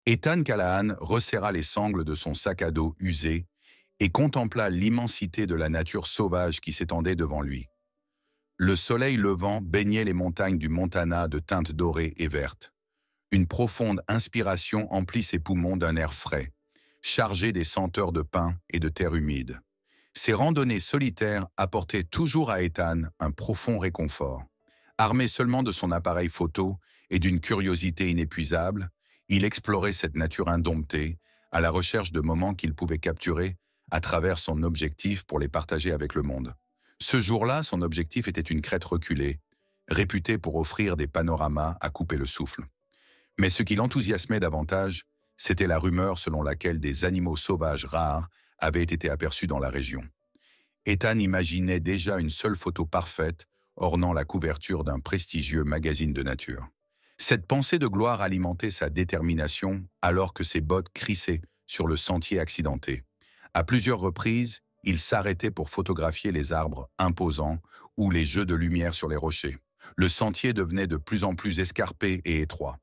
Ethan Callahan resserra les sangles de son sac à dos usé et contempla l'immensité de la nature sauvage qui s'étendait devant lui. Le soleil levant baignait les montagnes du Montana de teintes dorées et vertes. Une profonde inspiration emplit ses poumons d'un air frais, chargé des senteurs de pin et de terre humide. Ces randonnées solitaires apportaient toujours à Ethan un profond réconfort. Armé seulement de son appareil photo et d'une curiosité inépuisable, il explorait cette nature indomptée, à la recherche de moments qu'il pouvait capturer à travers son objectif pour les partager avec le monde. Ce jour-là, son objectif était une crête reculée, réputée pour offrir des panoramas à couper le souffle. Mais ce qui l'enthousiasmait davantage, c'était la rumeur selon laquelle des animaux sauvages rares avaient été aperçus dans la région. Ethan imaginait déjà une seule photo parfaite ornant la couverture d'un prestigieux magazine de nature. Cette pensée de gloire alimentait sa détermination alors que ses bottes crissaient sur le sentier accidenté. À plusieurs reprises, il s'arrêtait pour photographier les arbres imposants ou les jeux de lumière sur les rochers. Le sentier devenait de plus en plus escarpé et étroit.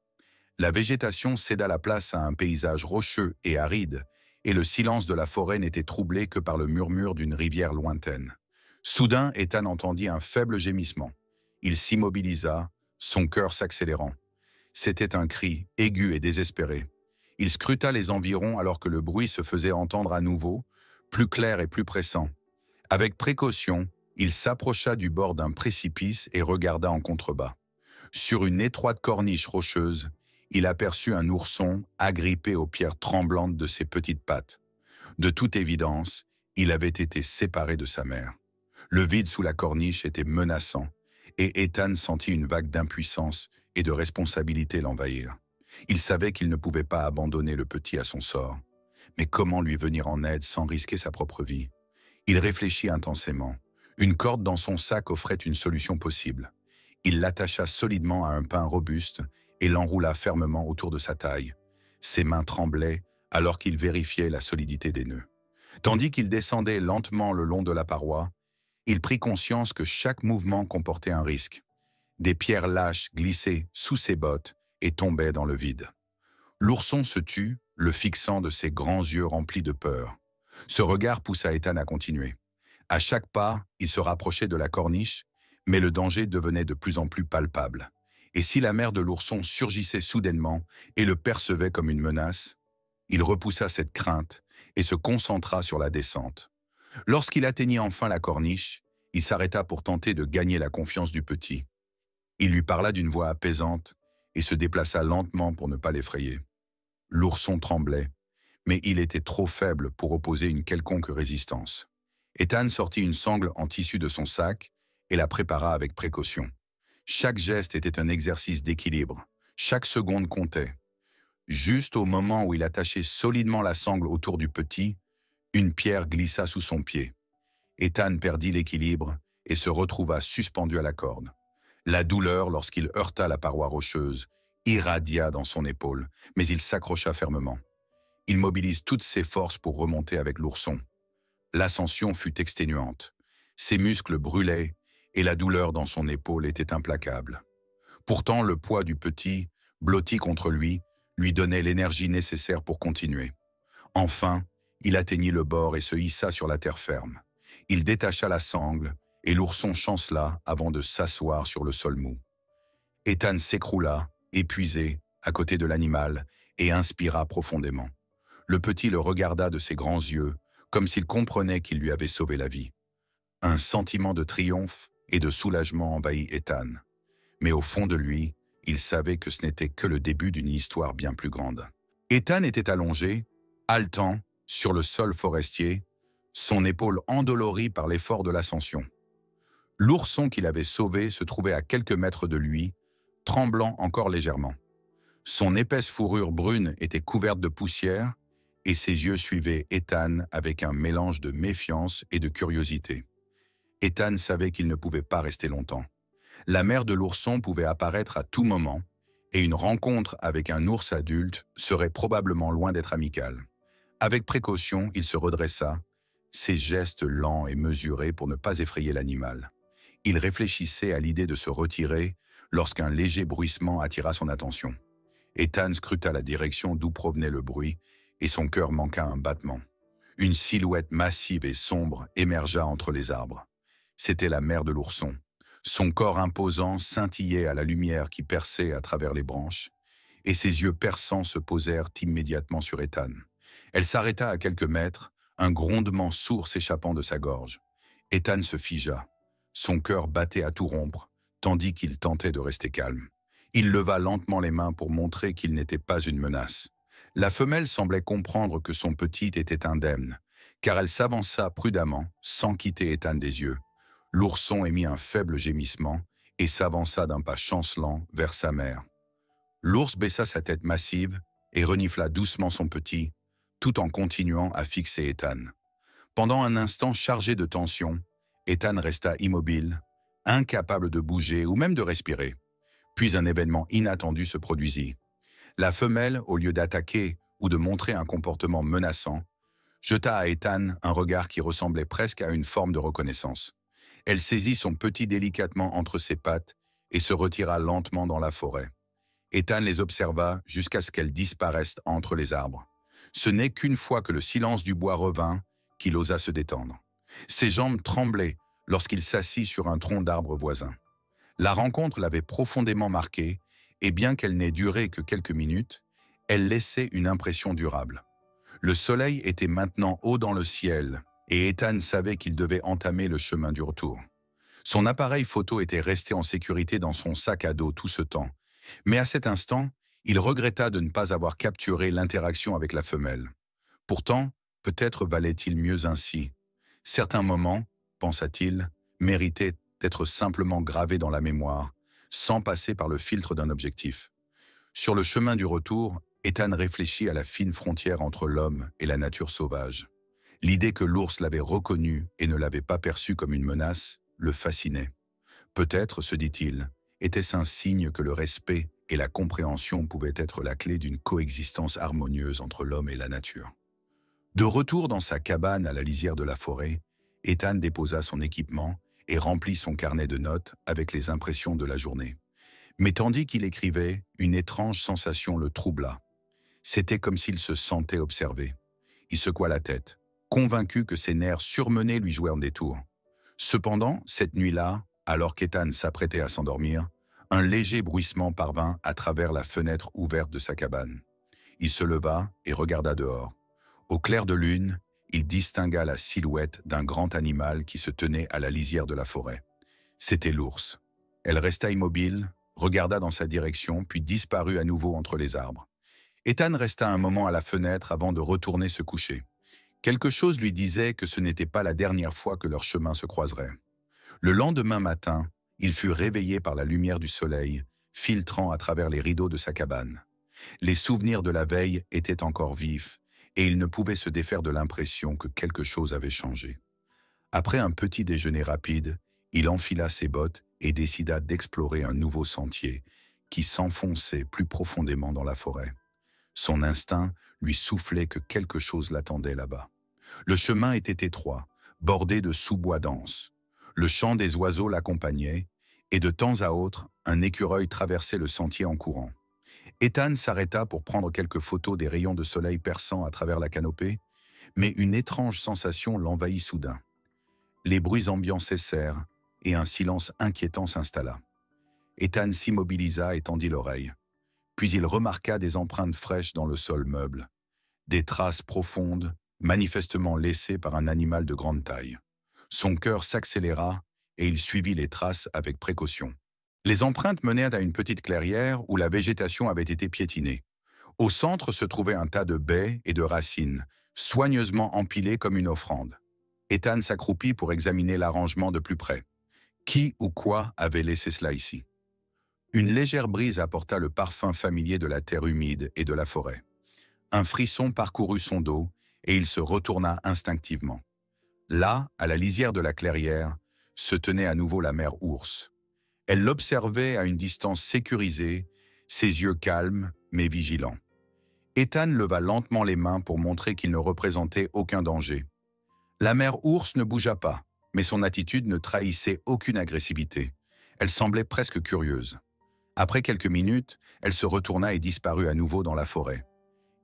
La végétation céda la place à un paysage rocheux et aride, et le silence de la forêt n'était troublé que par le murmure d'une rivière lointaine. Soudain, Ethan entendit un faible gémissement. Il s'immobilisa, son cœur s'accélérant. C'était un cri, aigu et désespéré. Il scruta les environs alors que le bruit se faisait entendre à nouveau, plus clair et plus pressant. Avec précaution, il s'approcha du bord d'un précipice et regarda en contrebas. Sur une étroite corniche rocheuse, il aperçut un ourson agrippé aux pierres tremblantes de ses petites pattes. De toute évidence, il avait été séparé de sa mère. Le vide sous la corniche était menaçant, et Ethan sentit une vague d'impuissance et de responsabilité l'envahir. Il savait qu'il ne pouvait pas abandonner le petit à son sort. Mais comment lui venir en aide sans risquer sa propre vie? Il réfléchit intensément. Une corde dans son sac offrait une solution possible. Il l'attacha solidement à un pin robuste et l'enroula fermement autour de sa taille. Ses mains tremblaient alors qu'il vérifiait la solidité des nœuds. Tandis qu'il descendait lentement le long de la paroi, il prit conscience que chaque mouvement comportait un risque. Des pierres lâches glissaient sous ses bottes et tombaient dans le vide. L'ourson se tut, le fixant de ses grands yeux remplis de peur. Ce regard poussa Ethan à continuer. À chaque pas, il se rapprochait de la corniche, mais le danger devenait de plus en plus palpable. Et si la mère de l'ourson surgissait soudainement et le percevait comme une menace, il repoussa cette crainte et se concentra sur la descente. Lorsqu'il atteignit enfin la corniche, il s'arrêta pour tenter de gagner la confiance du petit. Il lui parla d'une voix apaisante et se déplaça lentement pour ne pas l'effrayer. L'ourson tremblait, mais il était trop faible pour opposer une quelconque résistance. Ethan sortit une sangle en tissu de son sac et la prépara avec précaution. Chaque geste était un exercice d'équilibre. Chaque seconde comptait. Juste au moment où il attachait solidement la sangle autour du petit, une pierre glissa sous son pied. Ethan perdit l'équilibre et se retrouva suspendu à la corde. La douleur, lorsqu'il heurta la paroi rocheuse, irradia dans son épaule, mais il s'accrocha fermement. Il mobilise toutes ses forces pour remonter avec l'ourson. L'ascension fut exténuante. Ses muscles brûlaient et la douleur dans son épaule était implacable. Pourtant, le poids du petit, blotti contre lui donnait l'énergie nécessaire pour continuer. Enfin, il atteignit le bord et se hissa sur la terre ferme. Il détacha la sangle et l'ourson chancela avant de s'asseoir sur le sol mou. Ethan s'écroula, épuisé, à côté de l'animal et inspira profondément. Le petit le regarda de ses grands yeux, comme s'il comprenait qu'il lui avait sauvé la vie. Un sentiment de triomphe et de soulagement envahit Ethan. Mais au fond de lui, il savait que ce n'était que le début d'une histoire bien plus grande. Ethan était allongé, haletant, sur le sol forestier, son épaule endolorie par l'effort de l'ascension. L'ourson qu'il avait sauvé se trouvait à quelques mètres de lui, tremblant encore légèrement. Son épaisse fourrure brune était couverte de poussière et ses yeux suivaient Ethan avec un mélange de méfiance et de curiosité. Ethan savait qu'il ne pouvait pas rester longtemps. La mère de l'ourson pouvait apparaître à tout moment et une rencontre avec un ours adulte serait probablement loin d'être amicale. Avec précaution, il se redressa, ses gestes lents et mesurés pour ne pas effrayer l'animal. Il réfléchissait à l'idée de se retirer lorsqu'un léger bruissement attira son attention. Ethan scruta la direction d'où provenait le bruit, et son cœur manqua un battement. Une silhouette massive et sombre émergea entre les arbres. C'était la mère de l'ourson. Son corps imposant scintillait à la lumière qui perçait à travers les branches, et ses yeux perçants se posèrent immédiatement sur Ethan. Elle s'arrêta à quelques mètres, un grondement sourd s'échappant de sa gorge. Ethan se figea. Son cœur battait à tout rompre, tandis qu'il tentait de rester calme. Il leva lentement les mains pour montrer qu'il n'était pas une menace. La femelle semblait comprendre que son petit était indemne, car elle s'avança prudemment, sans quitter Ethan des yeux. L'ourson émit un faible gémissement et s'avança d'un pas chancelant vers sa mère. L'ours baissa sa tête massive et renifla doucement son petit, tout en continuant à fixer Ethan. Pendant un instant chargé de tension, Ethan resta immobile, incapable de bouger ou même de respirer. Puis un événement inattendu se produisit. La femelle, au lieu d'attaquer ou de montrer un comportement menaçant, jeta à Ethan un regard qui ressemblait presque à une forme de reconnaissance. Elle saisit son petit délicatement entre ses pattes et se retira lentement dans la forêt. Ethan les observa jusqu'à ce qu'elles disparaissent entre les arbres. Ce n'est qu'une fois que le silence du bois revint qu'il osa se détendre. Ses jambes tremblaient lorsqu'il s'assit sur un tronc d'arbre voisin. La rencontre l'avait profondément marqué, et bien qu'elle n'ait duré que quelques minutes, elle laissait une impression durable. Le soleil était maintenant haut dans le ciel, et Ethan savait qu'il devait entamer le chemin du retour. Son appareil photo était resté en sécurité dans son sac à dos tout ce temps, mais à cet instant, il regretta de ne pas avoir capturé l'interaction avec la femelle. Pourtant, peut-être valait-il mieux ainsi. Certains moments, pensa-t-il, méritaient d'être simplement gravés dans la mémoire, sans passer par le filtre d'un objectif. Sur le chemin du retour, Ethan réfléchit à la fine frontière entre l'homme et la nature sauvage. L'idée que l'ours l'avait reconnu et ne l'avait pas perçu comme une menace le fascinait. Peut-être, se dit-il, était-ce un signe que le respect et la compréhension pouvaient être la clé d'une coexistence harmonieuse entre l'homme et la nature. De retour dans sa cabane à la lisière de la forêt, Ethan déposa son équipement et remplit son carnet de notes avec les impressions de la journée. Mais tandis qu'il écrivait, une étrange sensation le troubla. C'était comme s'il se sentait observé. Il secoua la tête, convaincu que ses nerfs surmenés lui jouèrent des tours. Cependant, cette nuit-là, alors qu'Ethan s'apprêtait à s'endormir, un léger bruissement parvint à travers la fenêtre ouverte de sa cabane. Il se leva et regarda dehors. Au clair de lune, il distingua la silhouette d'un grand animal qui se tenait à la lisière de la forêt. C'était l'ours. Elle resta immobile, regarda dans sa direction, puis disparut à nouveau entre les arbres. Ethan resta un moment à la fenêtre avant de retourner se coucher. Quelque chose lui disait que ce n'était pas la dernière fois que leur chemin se croiserait. Le lendemain matin, il fut réveillé par la lumière du soleil, filtrant à travers les rideaux de sa cabane. Les souvenirs de la veille étaient encore vifs, et il ne pouvait se défaire de l'impression que quelque chose avait changé. Après un petit déjeuner rapide, il enfila ses bottes et décida d'explorer un nouveau sentier qui s'enfonçait plus profondément dans la forêt. Son instinct lui soufflait que quelque chose l'attendait là-bas. Le chemin était étroit, bordé de sous-bois denses. Le chant des oiseaux l'accompagnait, et de temps à autre, un écureuil traversait le sentier en courant. Ethan s'arrêta pour prendre quelques photos des rayons de soleil perçant à travers la canopée, mais une étrange sensation l'envahit soudain. Les bruits ambiants cessèrent, et un silence inquiétant s'installa. Ethan s'immobilisa et tendit l'oreille. Puis il remarqua des empreintes fraîches dans le sol meuble, des traces profondes, manifestement laissées par un animal de grande taille. Son cœur s'accéléra et il suivit les traces avec précaution. Les empreintes menaient à une petite clairière où la végétation avait été piétinée. Au centre se trouvait un tas de baies et de racines, soigneusement empilées comme une offrande. Ethan s'accroupit pour examiner l'arrangement de plus près. Qui ou quoi avait laissé cela ici? Une légère brise apporta le parfum familier de la terre humide et de la forêt. Un frisson parcourut son dos et il se retourna instinctivement. Là, à la lisière de la clairière, se tenait à nouveau la mère ours. Elle l'observait à une distance sécurisée, ses yeux calmes mais vigilants. Ethan leva lentement les mains pour montrer qu'il ne représentait aucun danger. La mère ours ne bougea pas, mais son attitude ne trahissait aucune agressivité. Elle semblait presque curieuse. Après quelques minutes, elle se retourna et disparut à nouveau dans la forêt.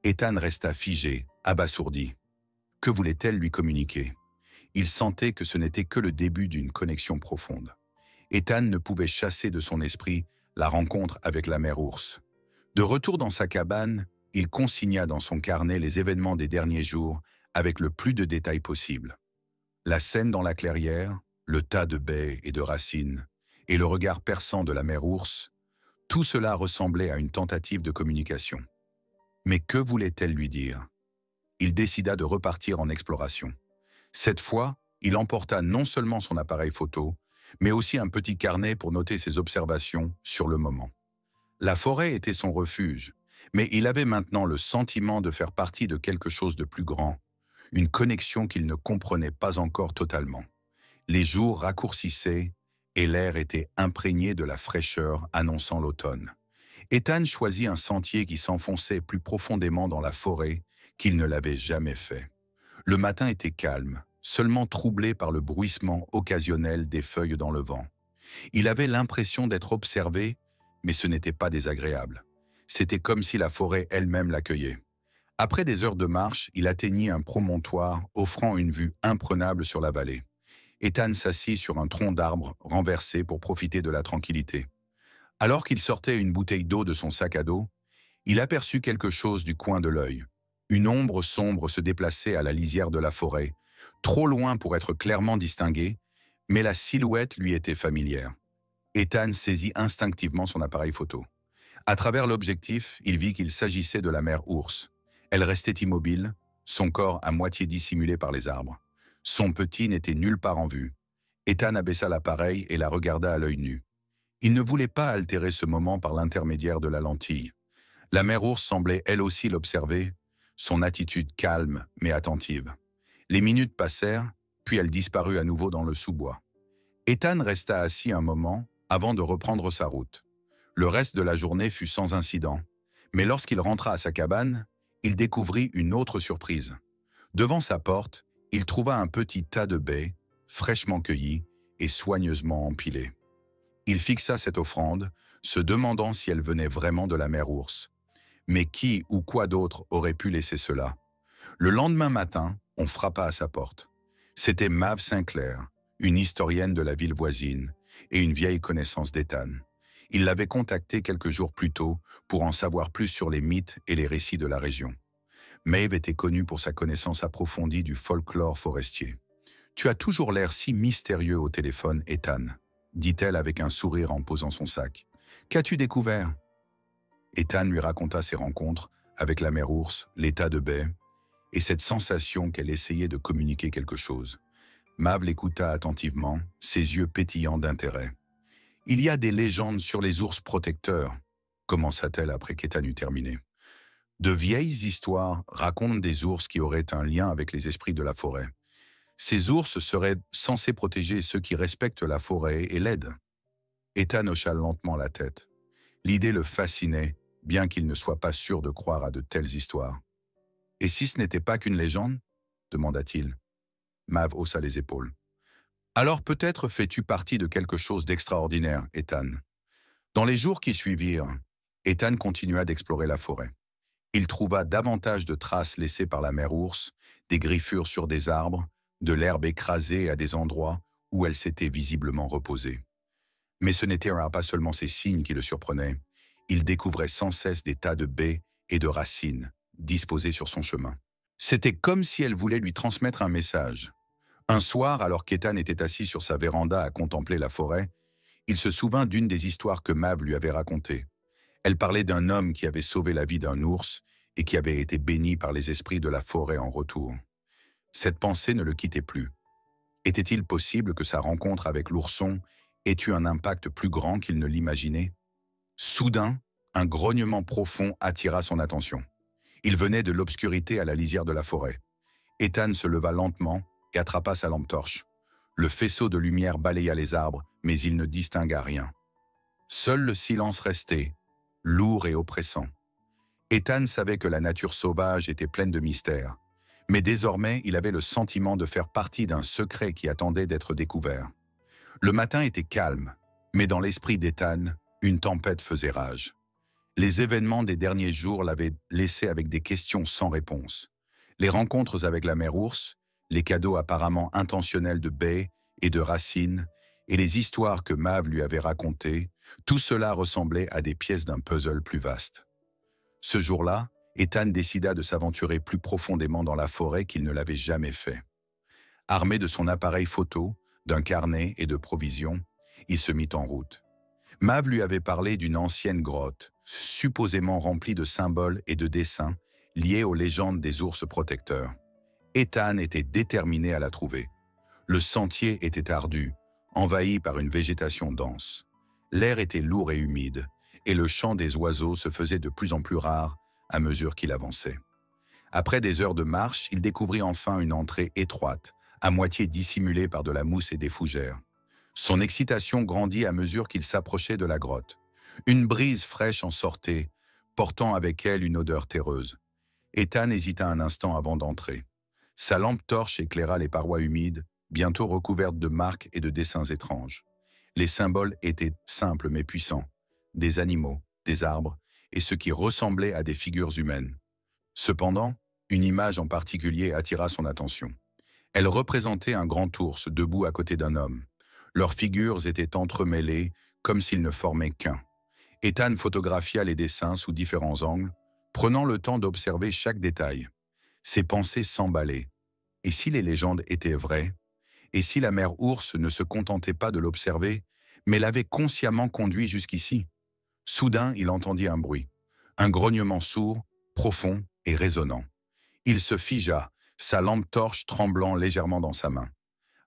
Ethan resta figé, abasourdi. Que voulait-elle lui communiquer? Il sentait que ce n'était que le début d'une connexion profonde. Ethan ne pouvait chasser de son esprit la rencontre avec la mère ours. De retour dans sa cabane, il consigna dans son carnet les événements des derniers jours avec le plus de détails possible. La scène dans la clairière, le tas de baies et de racines, et le regard perçant de la mère ours, tout cela ressemblait à une tentative de communication. Mais que voulait-elle lui dire? Il décida de repartir en exploration. Cette fois, il emporta non seulement son appareil photo, mais aussi un petit carnet pour noter ses observations sur le moment. La forêt était son refuge, mais il avait maintenant le sentiment de faire partie de quelque chose de plus grand, une connexion qu'il ne comprenait pas encore totalement. Les jours raccourcissaient et l'air était imprégné de la fraîcheur annonçant l'automne. Ethan choisit un sentier qui s'enfonçait plus profondément dans la forêt qu'il ne l'avait jamais fait. Le matin était calme, seulement troublé par le bruissement occasionnel des feuilles dans le vent. Il avait l'impression d'être observé, mais ce n'était pas désagréable. C'était comme si la forêt elle-même l'accueillait. Après des heures de marche, il atteignit un promontoire offrant une vue imprenable sur la vallée. Ethan s'assit sur un tronc d'arbre renversé pour profiter de la tranquillité. Alors qu'il sortait une bouteille d'eau de son sac à dos, il aperçut quelque chose du coin de l'œil. Une ombre sombre se déplaçait à la lisière de la forêt, trop loin pour être clairement distinguée, mais la silhouette lui était familière. Ethan saisit instinctivement son appareil photo. À travers l'objectif, il vit qu'il s'agissait de la mère ours. Elle restait immobile, son corps à moitié dissimulé par les arbres. Son petit n'était nulle part en vue. Ethan abaissa l'appareil et la regarda à l'œil nu. Il ne voulait pas altérer ce moment par l'intermédiaire de la lentille. La mère ours semblait elle aussi l'observer, son attitude calme mais attentive. Les minutes passèrent, puis elle disparut à nouveau dans le sous-bois. Ethan resta assis un moment avant de reprendre sa route. Le reste de la journée fut sans incident, mais lorsqu'il rentra à sa cabane, il découvrit une autre surprise. Devant sa porte, il trouva un petit tas de baies, fraîchement cueillies et soigneusement empilées. Il fixa cette offrande, se demandant si elle venait vraiment de la mère ours. Mais qui ou quoi d'autre aurait pu laisser cela? Le lendemain matin, on frappa à sa porte. C'était Maeve Sinclair, une historienne de la ville voisine et une vieille connaissance d'Ethan. Il l'avait contactée quelques jours plus tôt pour en savoir plus sur les mythes et les récits de la région. Maeve était connue pour sa connaissance approfondie du folklore forestier. « Tu as toujours l'air si mystérieux au téléphone, Ethan », dit-elle avec un sourire en posant son sac. « Qu'as-tu découvert ?» Ethan lui raconta ses rencontres avec la mère ours, l'état de baies, et cette sensation qu'elle essayait de communiquer quelque chose. Maeve l'écouta attentivement, ses yeux pétillants d'intérêt. « Il y a des légendes sur les ours protecteurs, » commença-t-elle après qu'Ethan eut terminé. « De vieilles histoires racontent des ours qui auraient un lien avec les esprits de la forêt. Ces ours seraient censés protéger ceux qui respectent la forêt et l'aident. » Ethan hocha lentement la tête. L'idée le fascinait, bien qu'il ne soit pas sûr de croire à de telles histoires. « Et si ce n'était pas qu'une légende ?» demanda-t-il. Maeve haussa les épaules. « Alors peut-être fais-tu partie de quelque chose d'extraordinaire, Ethan. » Dans les jours qui suivirent, Ethan continua d'explorer la forêt. Il trouva davantage de traces laissées par la mère ours, des griffures sur des arbres, de l'herbe écrasée à des endroits où elle s'était visiblement reposée. Mais ce n'étaient pas seulement ces signes qui le surprenaient. Il découvrait sans cesse des tas de baies et de racines disposées sur son chemin. C'était comme si elle voulait lui transmettre un message. Un soir, alors qu'Ethan était assis sur sa véranda à contempler la forêt, il se souvint d'une des histoires que Maeve lui avait racontées. Elle parlait d'un homme qui avait sauvé la vie d'un ours et qui avait été béni par les esprits de la forêt en retour. Cette pensée ne le quittait plus. Était-il possible que sa rencontre avec l'ourson ait eu un impact plus grand qu'il ne l'imaginait? Soudain, un grognement profond attira son attention. Il venait de l'obscurité à la lisière de la forêt. Ethan se leva lentement et attrapa sa lampe torche. Le faisceau de lumière balaya les arbres, mais il ne distingua rien. Seul le silence restait, lourd et oppressant. Ethan savait que la nature sauvage était pleine de mystères, mais désormais il avait le sentiment de faire partie d'un secret qui attendait d'être découvert. Le matin était calme, mais dans l'esprit d'Ethan, Une tempête faisait rage. Les événements des derniers jours l'avaient laissé avec des questions sans réponse. Les rencontres avec la mère ours, les cadeaux apparemment intentionnels de Bay et de Racine, et les histoires que Mav lui avait racontées, tout cela ressemblait à des pièces d'un puzzle plus vaste. Ce jour-là, Ethan décida de s'aventurer plus profondément dans la forêt qu'il ne l'avait jamais fait. Armé de son appareil photo, d'un carnet et de provisions, il se mit en route. Mav lui avait parlé d'une ancienne grotte, supposément remplie de symboles et de dessins liés aux légendes des ours protecteurs. Ethan était déterminé à la trouver. Le sentier était ardu, envahi par une végétation dense. L'air était lourd et humide, et le chant des oiseaux se faisait de plus en plus rare à mesure qu'il avançait. Après des heures de marche, il découvrit enfin une entrée étroite, à moitié dissimulée par de la mousse et des fougères. Son excitation grandit à mesure qu'il s'approchait de la grotte. Une brise fraîche en sortait, portant avec elle une odeur terreuse. Ethan hésita un instant avant d'entrer. Sa lampe torche éclaira les parois humides, bientôt recouvertes de marques et de dessins étranges. Les symboles étaient simples mais puissants. Des animaux, des arbres, et ce qui ressemblait à des figures humaines. Cependant, une image en particulier attira son attention. Elle représentait un grand ours debout à côté d'un homme. Leurs figures étaient entremêlées, comme s'ils ne formaient qu'un. Ethan photographia les dessins sous différents angles, prenant le temps d'observer chaque détail. Ses pensées s'emballaient. Et si les légendes étaient vraies? Et si la mère ours ne se contentait pas de l'observer, mais l'avait consciemment conduit jusqu'ici? Soudain, il entendit un bruit. Un grognement sourd, profond et résonnant. Il se figea, sa lampe torche tremblant légèrement dans sa main.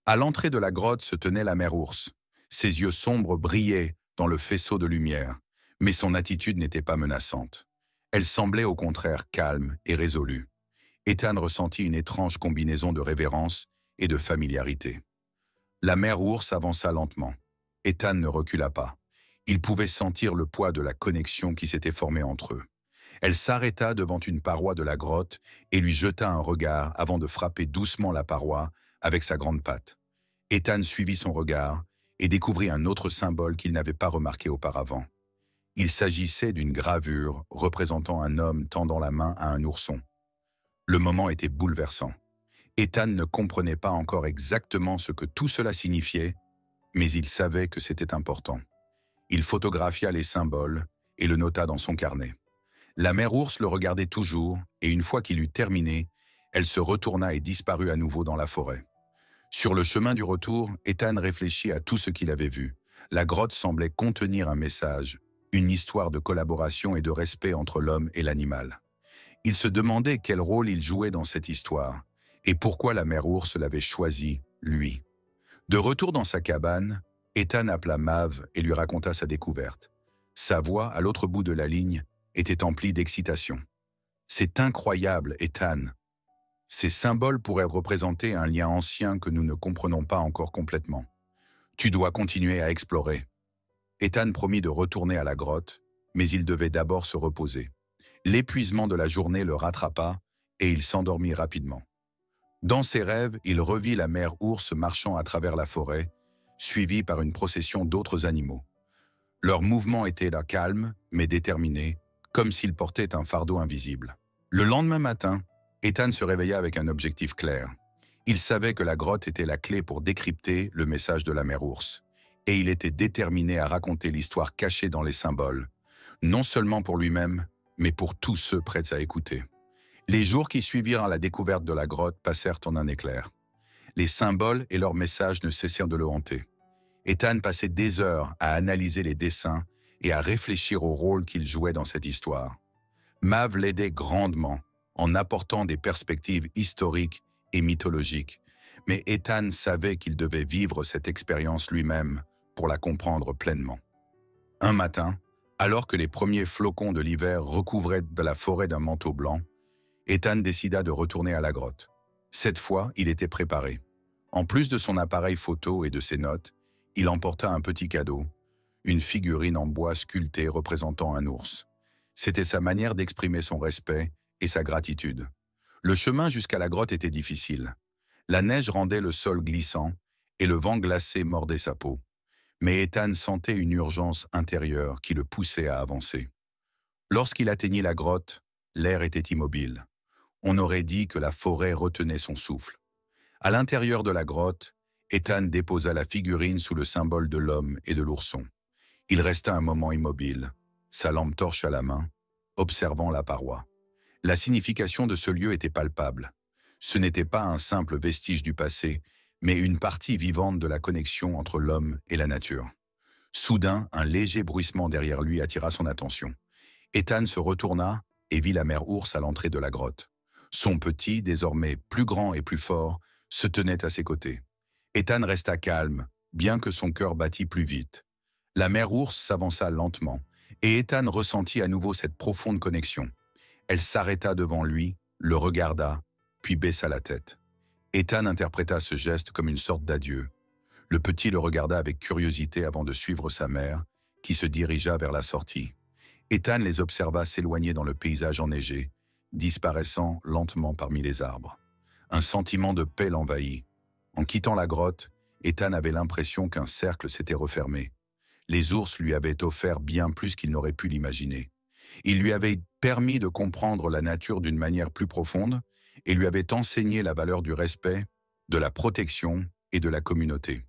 À l'entrée de la grotte se tenait la mère ours. Ses yeux sombres brillaient dans le faisceau de lumière, mais son attitude n'était pas menaçante. Elle semblait au contraire calme et résolue. Ethan ressentit une étrange combinaison de révérence et de familiarité. La mère ours avança lentement. Ethan ne recula pas. Il pouvait sentir le poids de la connexion qui s'était formée entre eux. Elle s'arrêta devant une paroi de la grotte et lui jeta un regard avant de frapper doucement la paroi avec sa grande patte. Ethan suivit son regard et découvrit un autre symbole qu'il n'avait pas remarqué auparavant. Il s'agissait d'une gravure représentant un homme tendant la main à un ourson. Le moment était bouleversant. Ethan ne comprenait pas encore exactement ce que tout cela signifiait, mais il savait que c'était important. Il photographia les symboles et le nota dans son carnet. La mère ours le regardait toujours, et une fois qu'il eut terminé, elle se retourna et disparut à nouveau dans la forêt. Sur le chemin du retour, Ethan réfléchit à tout ce qu'il avait vu. La grotte semblait contenir un message, une histoire de collaboration et de respect entre l'homme et l'animal. Il se demandait quel rôle il jouait dans cette histoire, et pourquoi la mère ours l'avait choisi, lui. De retour dans sa cabane, Ethan appela Mav et lui raconta sa découverte. Sa voix, à l'autre bout de la ligne, était emplie d'excitation. « C'est incroyable, Ethan. Ces symboles pourraient représenter un lien ancien que nous ne comprenons pas encore complètement. Tu dois continuer à explorer. » Ethan promit de retourner à la grotte, mais il devait d'abord se reposer. L'épuisement de la journée le rattrapa et il s'endormit rapidement. Dans ses rêves, il revit la mère ours marchant à travers la forêt, suivie par une procession d'autres animaux. Leurs mouvements étaient là calmes, mais déterminés, comme s'ils portaient un fardeau invisible. Le lendemain matin, Ethan se réveilla avec un objectif clair. Il savait que la grotte était la clé pour décrypter le message de la mère ours, et il était déterminé à raconter l'histoire cachée dans les symboles, non seulement pour lui-même, mais pour tous ceux prêts à écouter. Les jours qui suivirent à la découverte de la grotte passèrent en un éclair. Les symboles et leurs messages ne cessèrent de le hanter. Ethan passait des heures à analyser les dessins et à réfléchir au rôle qu'il jouait dans cette histoire. Mav l'aidait grandement en apportant des perspectives historiques et mythologiques, mais Ethan savait qu'il devait vivre cette expérience lui-même pour la comprendre pleinement. Un matin, alors que les premiers flocons de l'hiver recouvraient de la forêt d'un manteau blanc, Ethan décida de retourner à la grotte. Cette fois, il était préparé. En plus de son appareil photo et de ses notes, il emporta un petit cadeau, une figurine en bois sculptée représentant un ours. C'était sa manière d'exprimer son respect et sa gratitude. Le chemin jusqu'à la grotte était difficile. La neige rendait le sol glissant et le vent glacé mordait sa peau. Mais Ethan sentait une urgence intérieure qui le poussait à avancer. Lorsqu'il atteignit la grotte, l'air était immobile. On aurait dit que la forêt retenait son souffle. À l'intérieur de la grotte, Ethan déposa la figurine sous le symbole de l'homme et de l'ourson. Il resta un moment immobile, sa lampe torche à la main, observant la paroi. La signification de ce lieu était palpable. Ce n'était pas un simple vestige du passé, mais une partie vivante de la connexion entre l'homme et la nature. Soudain, un léger bruissement derrière lui attira son attention. Ethan se retourna et vit la mère ours à l'entrée de la grotte. Son petit, désormais plus grand et plus fort, se tenait à ses côtés. Ethan resta calme, bien que son cœur battît plus vite. La mère ours s'avança lentement, et Ethan ressentit à nouveau cette profonde connexion. Elle s'arrêta devant lui, le regarda, puis baissa la tête. Ethan interpréta ce geste comme une sorte d'adieu. Le petit le regarda avec curiosité avant de suivre sa mère, qui se dirigea vers la sortie. Ethan les observa s'éloigner dans le paysage enneigé, disparaissant lentement parmi les arbres. Un sentiment de paix l'envahit. En quittant la grotte, Ethan avait l'impression qu'un cercle s'était refermé. Les ours lui avaient offert bien plus qu'il n'aurait pu l'imaginer. Ils lui avaient permis de comprendre la nature d'une manière plus profonde et lui avaient enseigné la valeur du respect, de la protection et de la communauté.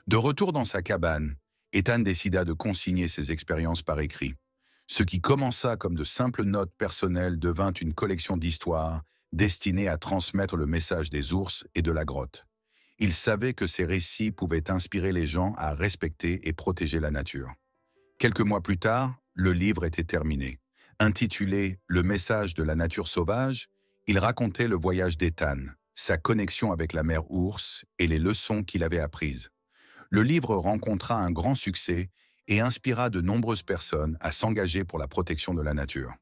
De retour dans sa cabane, Ethan décida de consigner ses expériences par écrit. Ce qui commença comme de simples notes personnelles devint une collection d'histoires destinée à transmettre le message des ours et de la grotte. Il savait que ces récits pouvaient inspirer les gens à respecter et protéger la nature. Quelques mois plus tard, le livre était terminé. Intitulé « Le message de la nature sauvage », il racontait le voyage d'Ethan, sa connexion avec la mère ours et les leçons qu'il avait apprises. Le livre rencontra un grand succès et inspira de nombreuses personnes à s'engager pour la protection de la nature.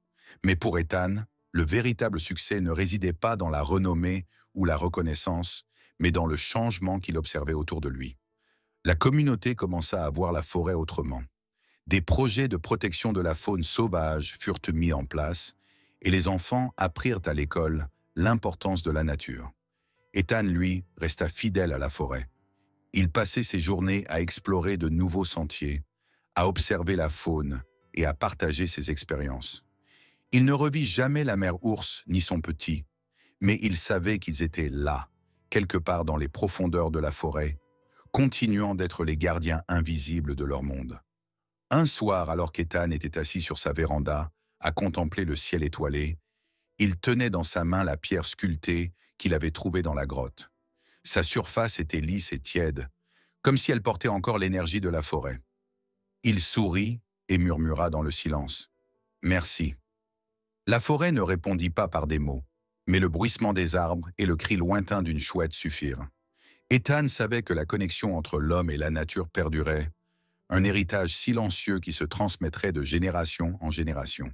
Mais pour Ethan, le véritable succès ne résidait pas dans la renommée ou la reconnaissance, mais dans le changement qu'il observait autour de lui. La communauté commença à voir la forêt autrement. Des projets de protection de la faune sauvage furent mis en place et les enfants apprirent à l'école l'importance de la nature. Ethan, lui, resta fidèle à la forêt. Il passait ses journées à explorer de nouveaux sentiers, à observer la faune et à partager ses expériences. Il ne revit jamais la mère ours ni son petit, mais il savait qu'ils étaient là, quelque part dans les profondeurs de la forêt, continuant d'être les gardiens invisibles de leur monde. Un soir, alors qu'Ethan était assis sur sa véranda, à contempler le ciel étoilé, il tenait dans sa main la pierre sculptée qu'il avait trouvée dans la grotte. Sa surface était lisse et tiède, comme si elle portait encore l'énergie de la forêt. Il sourit et murmura dans le silence. « Merci ». La forêt ne répondit pas par des mots, mais le bruissement des arbres et le cri lointain d'une chouette suffirent. Ethan savait que la connexion entre l'homme et la nature perdurait, un héritage silencieux qui se transmettrait de génération en génération.